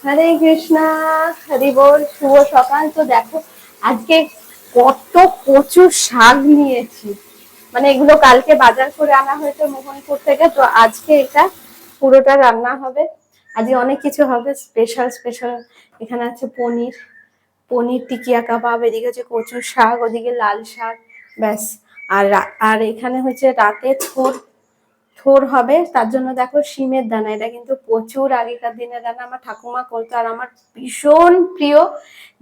হরে কৃষ্ণা, হরি বল। শুভ সকাল। তো দেখো আজকে কত কচুর শাক নিয়েছি, মানে এগুলো কালকে বাজার করে আনা হয়েছে মোহনপুর থেকে। তো আজকে এটা পুরোটা রান্না হবে। আজকে অনেক কিছু হবে, স্পেশাল স্পেশাল। এখানে আছে পনির, পনির টিকিয়া কাবাব, এদিকে হচ্ছে কচুর শাক, ওদিকে লাল শাক, ব্যাস। আর এখানে হচ্ছে রাতে থোর থোর হবে। তার জন্য দেখো শিমের দানা, এটা কিন্তু প্রচুর আগেকার দিনের দানা, আমার ঠাকুমা করতো আর আমার ভীষণ প্রিয়,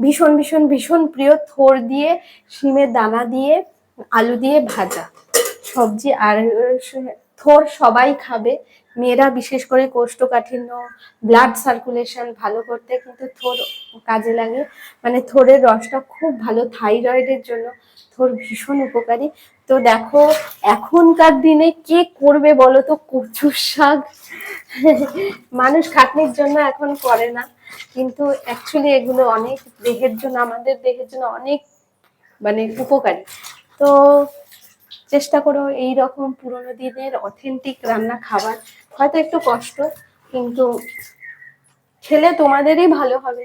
ভীষণ ভীষণ ভীষণ প্রিয়। থোর দিয়ে, শিমের দানা দিয়ে, আলু দিয়ে ভাজা সবজি। আর থোর সবাই খাবে, মেয়েরা বিশেষ করে কোষ্ঠকাঠিন্য, ব্লাড সার্কুলেশন ভালো করতে কিন্তু থোর কাজে লাগে। মানে থোরের রসটা খুব ভালো, থাইরয়েডের জন্য থোর ভীষণ উপকারী। তো দেখো এখনকার দিনে কে করবে বলো তো কচুর শাক? মানুষ খাটনির জন্য এখন করে না, কিন্তু অ্যাকচুয়ালি এগুলো অনেক দেহের জন্য, আমাদের দেহের জন্য অনেক মানে উপকারী। তো চেষ্টা করো এই রকম পুরোনো দিনের অথেন্টিক রান্না খাবার। হয়তো একটু কষ্ট, কিন্তু খেলে তোমাদেরই ভালো হবে।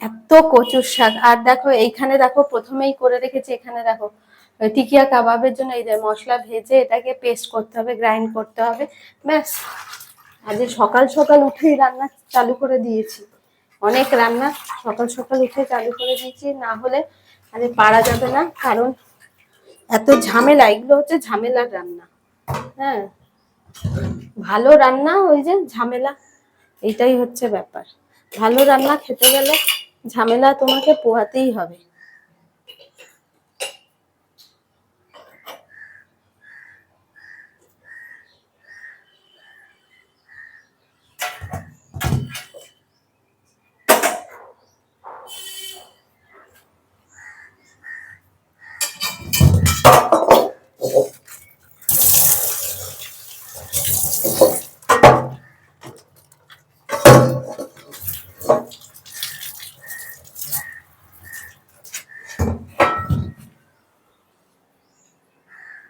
এত কচুর শাক। আর দেখো এইখানে দেখো প্রথমেই করে রেখেছি, এখানে দেখো টিকিয়া কাবাবের জন্য এই যে মশলা ভেজে এটাকে পেস্ট করতে হবে, গ্রাইন্ড করতে হবে, ব্যাস। আজ সকাল সকাল উঠেই রান্না চালু করে দিয়েছি, অনেক রান্না সকাল সকাল উঠে চালু করে দিয়েছি, না হলে আজ পারা যাবে না। কারণ এত ঝামেলা, এগুলো হচ্ছে ঝামেলার রান্না। হ্যাঁ, ভালো রান্না ওই যে ঝামেলা, এইটাই হচ্ছে ব্যাপার। ভালো রান্না খেতে গেলে ঝামেলা তোমাকে পোহাতেই হবে।